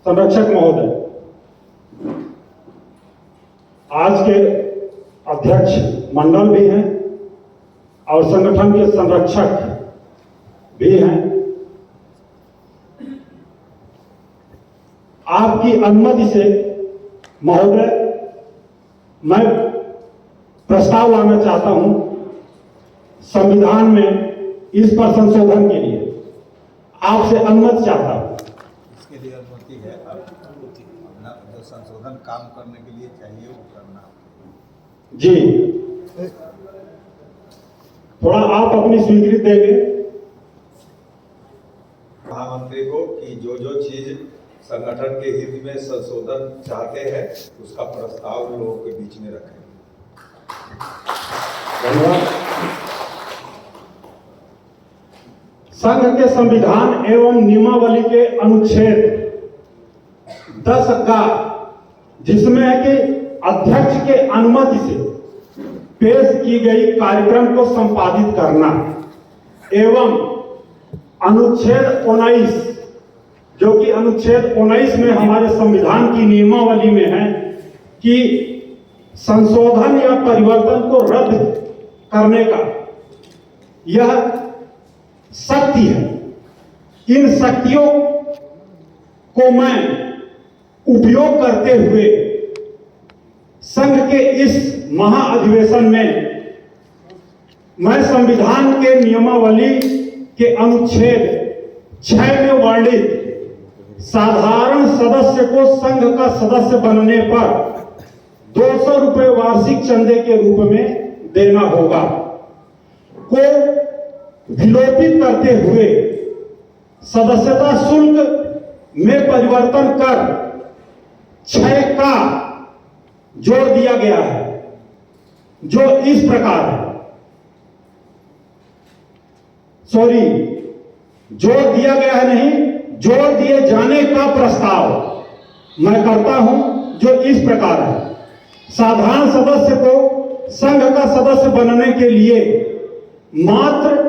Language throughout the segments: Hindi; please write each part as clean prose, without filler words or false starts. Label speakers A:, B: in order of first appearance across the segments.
A: संरक्षक महोदय, आज के अध्यक्ष मंडल भी हैं और संगठन के संरक्षक भी हैं। आपकी अनुमति से महोदय मैं प्रस्ताव लाना चाहता हूं संविधान में इस पर संशोधन के लिए आपसे अनुमति चाहता हूं।
B: इसके लिए अनुमति है, अपना जो संशोधन काम करने के लिए चाहिए वो करना
A: जी। थोड़ा आप अपनी स्वीकृति देंगे
B: महामंत्री को कि जो चीज संगठन के हित में संशोधन चाहते हैं उसका प्रस्ताव लोगों के बीच में रखें।
A: धन्यवाद। संघ के संविधान एवं नियमावली के अनुच्छेद 10 का, जिसमें है कि अध्यक्ष के अनुमति से पेश की गई कार्यक्रम को संपादित करना, एवं अनुच्छेद 19, जो कि अनुच्छेद 19 में हमारे संविधान की नियमावली में है कि संशोधन या परिवर्तन को रद्द करने का यह शक्ति है। इन शक्तियों को मैं उपयोग करते हुए संघ के इस महाअधिवेशन में मैं संविधान के नियमावली के अनुच्छेद 6 में वर्णित साधारण सदस्य को संघ का सदस्य बनने पर 200 रुपये वार्षिक चंदे के रूप में देना होगा को विलोपित करते हुए सदस्यता शुल्क में परिवर्तन कर 6 का जोड़ दिया गया है, जो इस प्रकार है। सॉरी, जोड़ दिया गया है नहीं, जोड़ दिए जाने का प्रस्ताव मैं करता हूं, जो इस प्रकार है। साधारण सदस्य को संघ का सदस्य बनने के लिए मात्र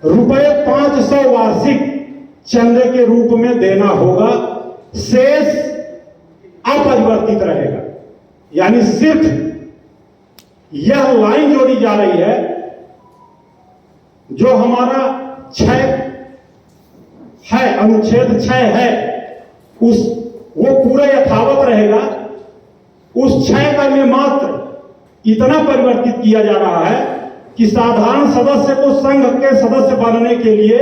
A: ₹500 वार्षिक चंदे के रूप में देना होगा, शेष अपरिवर्तित रहेगा। यानी सिर्फ यह लाइन जोड़ी जा रही है, जो हमारा 6 है, अनुच्छेद 6 है, वो पूरा यथावत रहेगा। उस 6 का में मात्र इतना परिवर्तित किया जा रहा है कि साधारण सदस्य को संघ के सदस्य बनने के लिए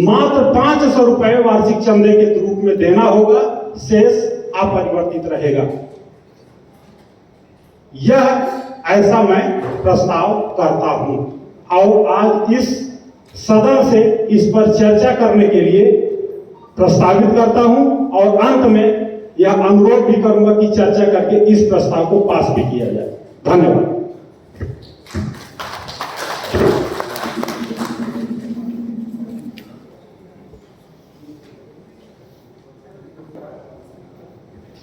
A: मात्र 500 रुपये वार्षिक चंदे के रूप में देना होगा, शेष अपरिवर्तित रहेगा। यह ऐसा मैं प्रस्ताव करता हूं और आज इस सदन से इस पर चर्चा करने के लिए प्रस्तावित करता हूं और अंत में यह अनुरोध भी करूंगा कि चर्चा करके इस प्रस्ताव को पास भी किया जाए। धन्यवाद।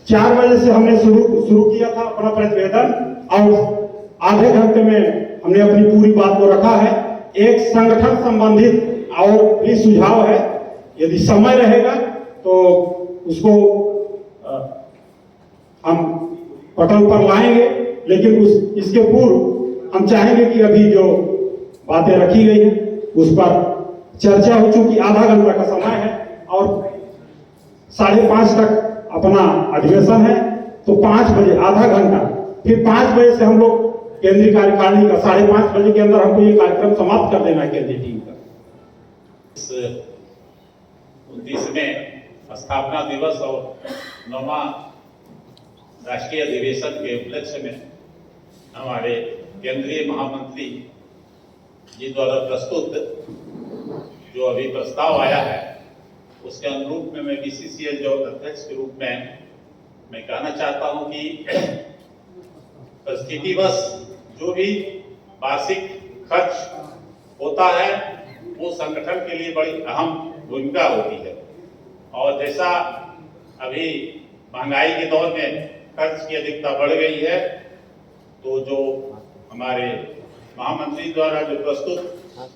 A: चार बजे से हमने शुरू किया था अपना प्रतिवेदन और आधे घंटे में हमने अपनी पूरी बात को रखा है। एक संगठन संबंधित और भी सुझाव है, यदि समय रहेगा तो उसको हम पटल पर लाएंगे, लेकिन इसके पूर्व हम चाहेंगे कि अभी जो बातें रखी गई हैं उस पर चर्चा हो। चूंकि आधा घंटा का समय है और 5:30 तक अपना अधिवेशन है, तो 5 बजे आधा घंटा, फिर 5 बजे से हम लोग केंद्रीय कार्यकारिणी का 5:30 बजे के अंदर हमको ये कार्यक्रम समाप्त कर देना है केंद्रीय टीम का।
C: इस 29वें स्थापना दिवस और 9वां राष्ट्रीय अधिवेशन के उपलक्ष्य में हमारे केंद्रीय महामंत्री जी द्वारा प्रस्तुत जो अभी प्रस्ताव आया है, उसके अनुरूप में मैं बीसीसीएल जो अध्यक्ष के रूप में मैं कहना चाहता हूं कि परिस्थितिवश जो भी वार्षिक खर्च होता है वो संगठन के लिए बड़ी अहम भूमिका होती है। और जैसा अभी महंगाई के दौर में खर्च की अधिकता बढ़ गई है, तो जो हमारे महामंत्री द्वारा जो प्रस्तुत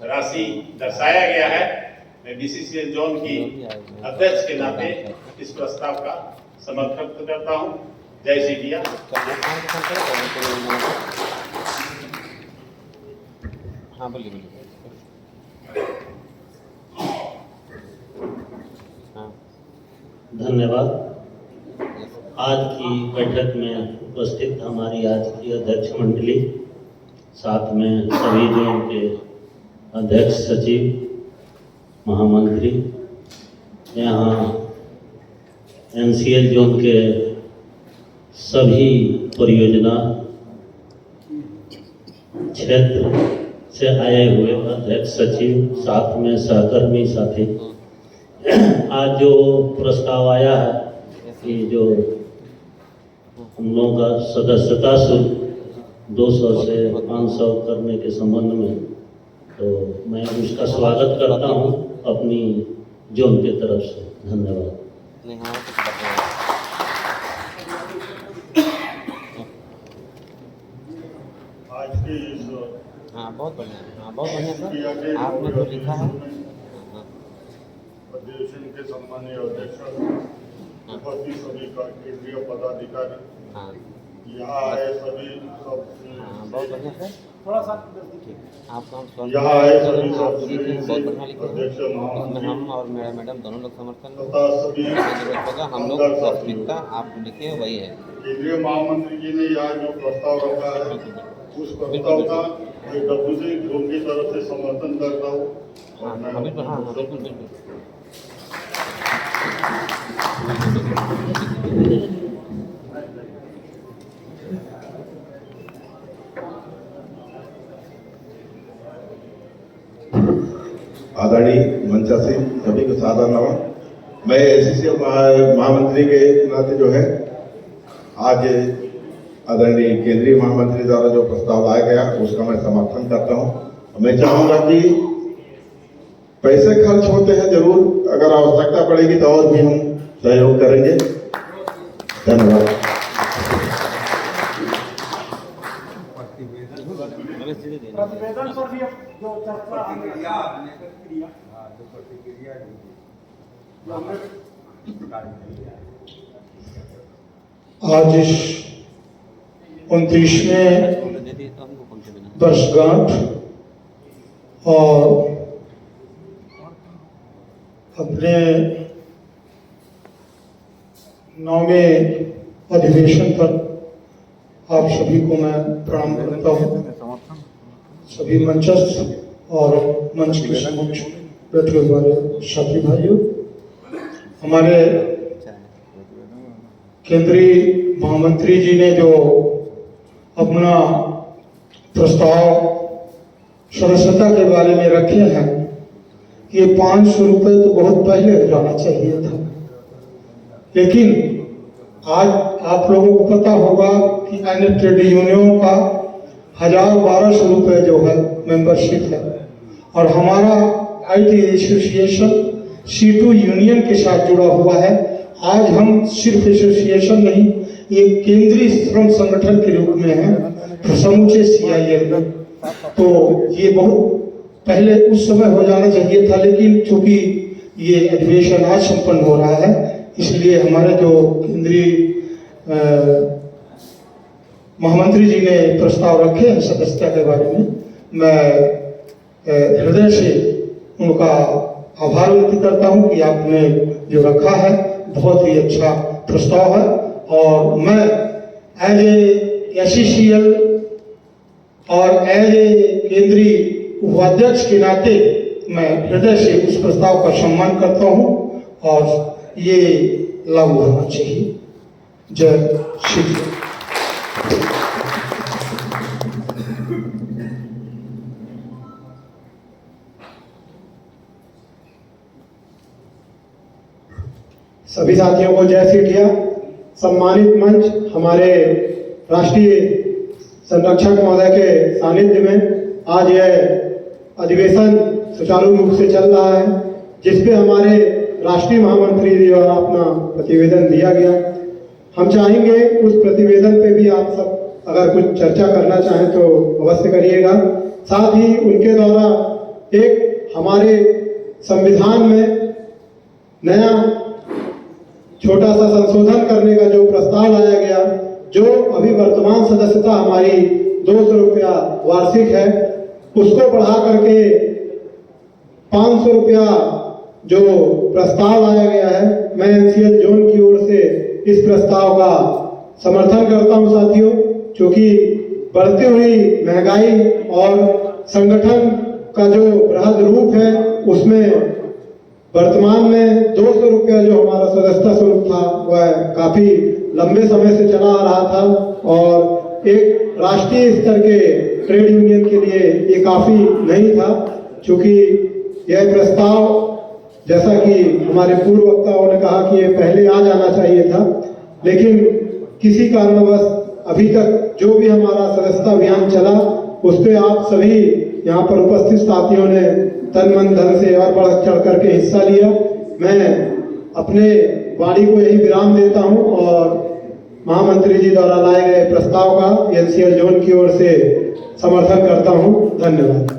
C: राशि दर्शाया गया है मैं बीसीसीएल जोन की अध्यक्ष के नाते इस प्रस्ताव का समर्थन करता हूं। जय श्री इंडिया।
D: हाँ बोलिए हाँ।
E: धन्यवाद। आज की बैठक में उपस्थित हमारी आज की अध्यक्ष मंडली, साथ में सभी जोन के अध्यक्ष, सचिव, महामंत्री, यहाँ एनसीएल जोन के सभी परियोजना क्षेत्र से आए हुए अध्यक्ष, सचिव, साथ में सहकर्मी साथी, आज जो प्रस्ताव आया है कि जो हम लोगों का सदस्यता शुल्क 200 से 500 करने के संबंध में, तो मैं उसका स्वागत करता हूं अपनी जोन के तरफ से। धन्यवाद।
D: नहीं हाँ
A: आज की इस
D: हाँ बहुत बढ़िया, हाँ बहुत बढ़िया सर। आपने जो लिखा है
A: अधिवेशन के सम्मानीय अध्यक्ष, उपस्थित सभी केंद्रीय पदाधिकारी,
D: हाँ
A: यहाँ आए सभी
D: हाँ बहुत बढ़िया सर। थोड़ा सा ठीक, आपका हम स्वागत
A: यहाँ आए सभी
D: आप लिखे हैं, बहुत बढ़िया लिखे हैं।
A: अध्यक्ष,
D: इसमें
A: महामंत्री
D: हम और मेरा मैडम दोनों लोग समर्थन
A: तथा सभी
D: जरूरत होगा। हम लोग प्राथमिकता आप लिखे हैं वही है।
A: केंद्रीय महामंत्री जी ने यहाँ जो प्रस्ताव रखा है, उस प्रस्ताव का मैं डब्ल्यूसी जोन की तरफ से समर्थन करता हूँ।
D: हाँ हाँ बिल्कुल, हाँ हाँ बिल्कुल बिल्कुल।
B: आदरणीय मंचासी सभी को सादर नमन। मैं एसीसीएल महामंत्री के नाते जो है आज आदरणीय केंद्रीय महामंत्री द्वारा जो प्रस्ताव लाया गया उसका मैं समर्थन करता हूं। मैं चाहूंगा कि पैसे खर्च होते हैं जरूर, अगर आवश्यकता पड़ेगी तो और भी हम सहयोग करेंगे। धन्यवाद।
F: प्रतिवेदन पर भी जो चर्चा
G: आज इस 29वें वर्षगांठ और अपने 9वें अधिवेशन पर आप सभी को मैं प्रणाम करता हूँ। सभी मंचस्थ और मंच के समक्ष बैठे हमारे साथी भाइयों, हमारे केंद्रीय महामंत्री जी ने जो अपना प्रस्ताव सदस्यता के बारे में रखे हैं, ये 500 रुपये तो बहुत पहले हो जाना चाहिए था, लेकिन आज आप लोगों को पता होगा कि अन्य ट्रेड यूनियनों का 1000-1200 रुपये जो है मेंबरशिप है, और हमारा आईटी एसोसिएशन C2 यूनियन के साथ जुड़ा हुआ है। आज हम सिर्फ एसोसिएशन नहीं, ये केंद्रीय श्रम संगठन के रूप में है समूचे CIL में। तो ये बहुत पहले उस समय हो जाना चाहिए था, लेकिन चूंकि ये अधिवेशन आज संपन्न हो रहा है, इसलिए हमारे जो केंद्रीय महामंत्री जी ने प्रस्ताव रखे हैं सदस्यता के बारे में, मैं हृदय से उनका आभार व्यक्त करता हूं कि आपने जो रखा है बहुत ही अच्छा प्रस्ताव है। और मैं एज ए SCCL और एज ए केंद्रीय उपाध्यक्ष के नाते मैं हृदय से उस प्रस्ताव का सम्मान करता हूं और ये लागू होना चाहिए। जय श्री राम।
F: सभी साथियों को जय श्री इंडिया। सम्मानित मंच, हमारे राष्ट्रीय संरक्षक महोदय के सानिध्य में आज यह अधिवेशन सुचारू रूप से चल रहा है, जिसपे हमारे राष्ट्रीय महामंत्री द्वारा अपना प्रतिवेदन दिया गया। हम चाहेंगे उस प्रतिवेदन पे भी आप सब अगर कुछ चर्चा करना चाहें तो अवश्य करिएगा। साथ ही उनके द्वारा एक हमारे संविधान में नया छोटा सा संशोधन करने का जो प्रस्ताव लाया गया, जो अभी वर्तमान सदस्यता हमारी 200 रुपया वार्षिक है, उसको बढ़ा करके 500 रुपया जो प्रस्ताव लाया गया है, मैं एनसीएल जोन की ओर से इस प्रस्ताव का समर्थन करता हूं साथियों। क्योंकि बढ़ती हुई महंगाई और संगठन का जो बृहद रूप है, उसमें वर्तमान में 200 रुपया जो हमारा सदस्यता शुल्क था वह काफी लंबे समय से चला आ रहा था और एक राष्ट्रीय स्तर के ट्रेड यूनियन के लिए ये काफी नहीं था। क्योंकि यह प्रस्ताव, जैसा कि हमारे पूर्व वक्ताओं ने कहा कि ये पहले आ जाना चाहिए था, लेकिन किसी कारणवश अभी तक जो भी हमारा सदस्यता अभियान चला, उस पर आप सभी यहाँ पर उपस्थित साथियों ने तन मन धन से और बढ़ चढ़ करके हिस्सा लिया। मैं अपने वाणी को यही विराम देता हूँ और महामंत्री जी द्वारा लाए गए प्रस्ताव का एनसीएल जोन की ओर से समर्थन करता हूँ। धन्यवाद।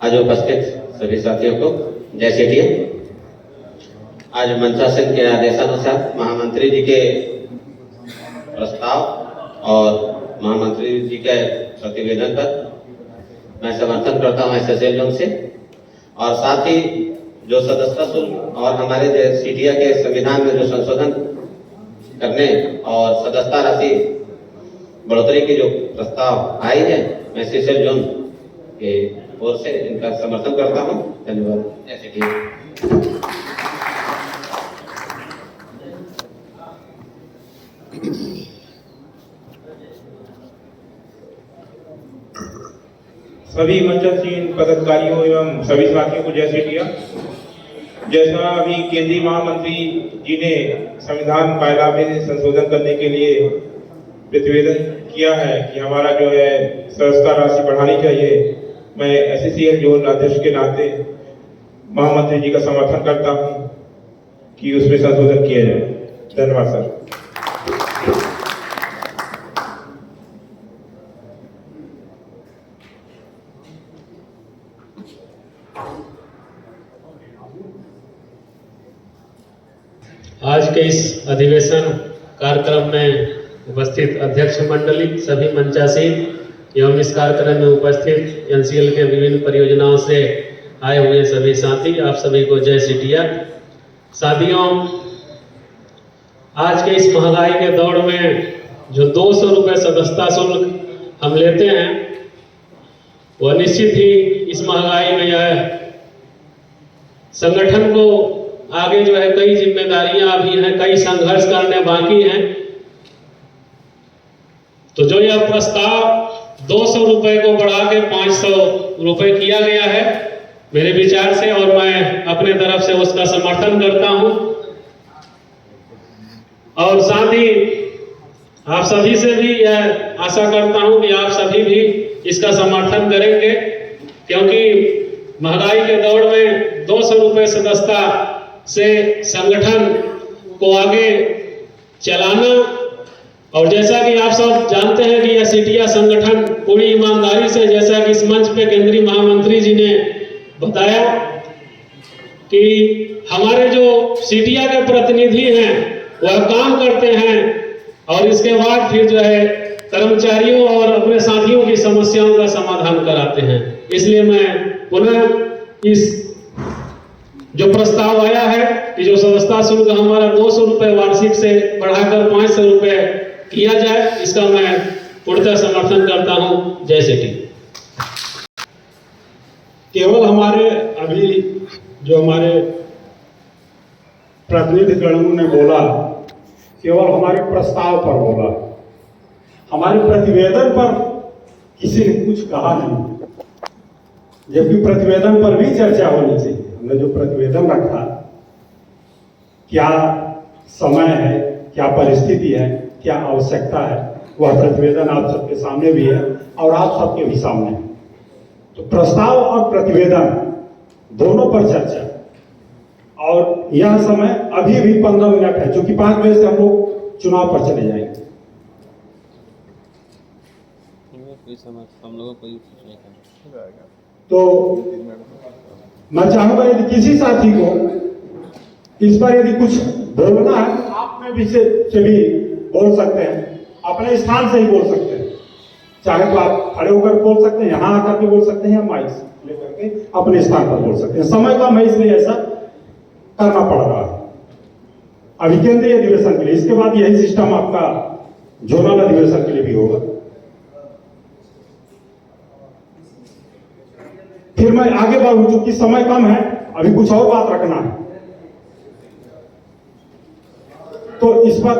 D: आज उपस्थित सभी साथियों को जय श्री राम। आज मंचासन के आदेशानुसार महामंत्री जी के प्रस्ताव और महामंत्री जी के प्रतिवेदन पर मैं समर्थन करता हूं एसएसएल जोन से, और साथ ही जो सदस्यता शुल्क और हमारे सीटिया के संविधान में जो संशोधन करने और सदस्यता राशि बढ़ोतरी की जो प्रस्ताव आई है, मैं एसएसएल जोन के ओर से इनका समर्थन करता हूं। धन्यवाद। ऐसे
H: सभी मंचासीन पदाधिकारियों एवं सभी साथियों को जय श्री राम। जैसा अभी केंद्रीय महामंत्री जी ने संविधान कायदा में संशोधन करने के लिए प्रतिवेदन किया है कि हमारा जो है सदस्यता राशि बढ़ानी चाहिए, मैं एससीएल जोन अध्यक्ष के नाते महामंत्री जी का समर्थन करता हूं कि उसमें संशोधन किया जाए। धन्यवाद सर।
I: आज के इस अधिवेशन कार्यक्रम में उपस्थित अध्यक्ष मंडली, सभी मंचासीन एवं इस कार्यक्रम में उपस्थित एनसीएल के विभिन्न परियोजनाओं से आए हुए सभी साथी, आप सभी को जय श्री राम। साथियों, आज के इस महंगाई के दौर में जो 200 रुपये सदस्यता शुल्क हम लेते हैं, वह निश्चित ही इस महंगाई में यह संगठन को आगे जो है कई जिम्मेदारियां भी हैं, कई संघर्ष करने बाकी हैं। तो जो यह प्रस्ताव 200 रुपए को बढ़ा के 500 रुपए किया गया है, मेरे विचार से, और मैं अपने तरफ से उसका समर्थन करता हूं। और साथ ही आप सभी से भी यह आशा करता हूं कि आप सभी भी इसका समर्थन करेंगे, क्योंकि महंगाई के दौर में 200 रुपए सदस्यता से संगठन को आगे चलाना, और जैसा कि आप सब जानते हैं कि यह सीटिया संगठन पूरी ईमानदारी से, जैसा कि इस मंच पे केंद्रीय महामंत्री जी ने बताया कि हमारे जो सीटिया के प्रतिनिधि हैं वह काम करते हैं और इसके बाद फिर जो है कर्मचारियों और अपने साथियों की समस्याओं का समाधान कराते हैं। इसलिए मैं पुनः इस जो प्रस्ताव आया है कि जो सदस्यता शुल्क हमारा 200 रुपए वार्षिक से बढ़ाकर 500 रुपए किया जाए, इसका मैं पूर्णतः समर्थन करता हूं। जय श्री राम।
A: केवल हमारे अभी जो हमारे प्रतिनिधिगणों ने बोला, केवल हमारे प्रस्ताव पर बोला, हमारे प्रतिवेदन पर किसी ने कुछ कहा नहीं, जबकि प्रतिवेदन पर भी चर्चा होनी चाहिए। हमने जो प्रतिवेदन रखा, क्या समय है, क्या परिस्थिति है, क्या आवश्यकता है, वह प्रतिवेदन आप सबके सामने भी है और आप सबके भी सामने है। तो प्रस्ताव और प्रतिवेदन दोनों पर चर्चा, और यह समय अभी भी 15 मिनट है, क्योंकि 5 बजे से हम लोग चुनाव पर चले जाएंगे। तो मैं चाहूंगा यदि किसी साथी को इस पर यदि कुछ बोलना है, आप में भी से भी बोल सकते हैं, अपने स्थान से ही बोल सकते हैं। चाहे तो आप खड़े होकर बोल सकते हैं, यहां आकर के बोल सकते हैं, या माइक लेकर के अपने स्थान पर बोल सकते हैं। समय कम है इसलिए ऐसा करना पड़ रहा है अभी केंद्रीय अधिवेशन के लिए। इसके बाद यही सिस्टम आपका जोनल अधिवेशन के लिए भी होगा। फिर मैं आगे बढ़ूं, चूंकि समय कम है, अभी कुछ और बात रखना है। तो इस पर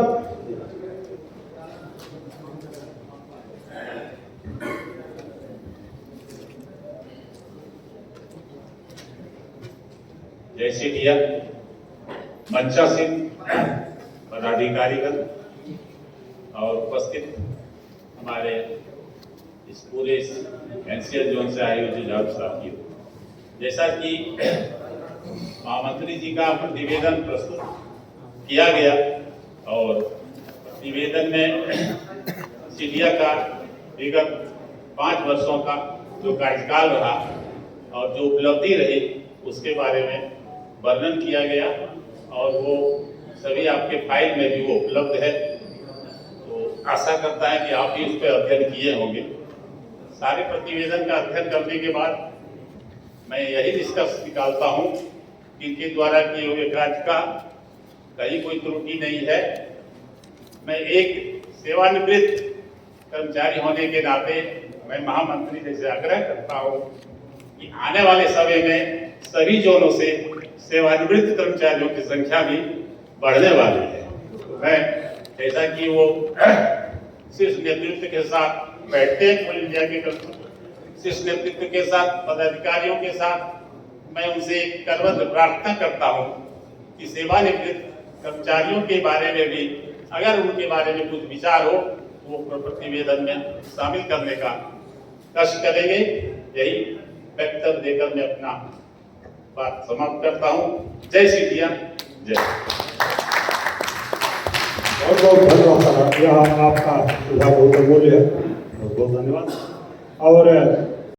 C: जैसे किया मंचासीन पदाधिकारीगण और उपस्थित हमारे इस पूरे एनसीएल जोन से आए हुए जुझारू साथियों, जैसा कि महामंत्री जी का प्रतिवेदन प्रस्तुत किया गया और प्रतिवेदन में सीडिया का विगत 5 वर्षों का जो कार्यकाल रहा और जो उपलब्धि रही उसके बारे में वर्णन किया गया और वो सभी आपके फाइल में भी वो उपलब्ध है। तो आशा करता है कि आप भी उस पर अध्ययन किए होंगे। सारे प्रतिवेदन का अध्ययन करने के बाद मैं यही निष्कर्ष निकालता हूँ कि इनके द्वारा किए हुए कार्य का कहीं कोई त्रुटि नहीं है। मैं एक सेवानिवृत्त कर्मचारी होने के नाते मैं महामंत्री जी से आग्रह करता हूँ कि आने वाले समय में सभी जोनों से सेवानिवृत्त कर्मचारियों की संख्या भी बढ़ने वाली है। मैं जैसा कि वो शीर्ष नेतृत्व के साथ बैठते हैं, ऑल इंडिया के शीर्ष नेतृत्व के साथ, पदाधिकारियों के साथ, मैं उनसे करबद्ध प्रार्थना करता हूँ कि सेवानिवृत्त कर्मचारियों के बारे में भी अगर उनके बारे में कुछ विचार हो वो प्रतिवेदन में शामिल करने का कष्ट करेंगे। यही वक्तव्य देकर मैं अपना बात समाप्त करता हूँ। जय श्री सिया, जय।
A: बहुत बहुत धन्यवाद। यह आपका सुझाव बहुत अमूल्य है, बहुत बहुत धन्यवाद। और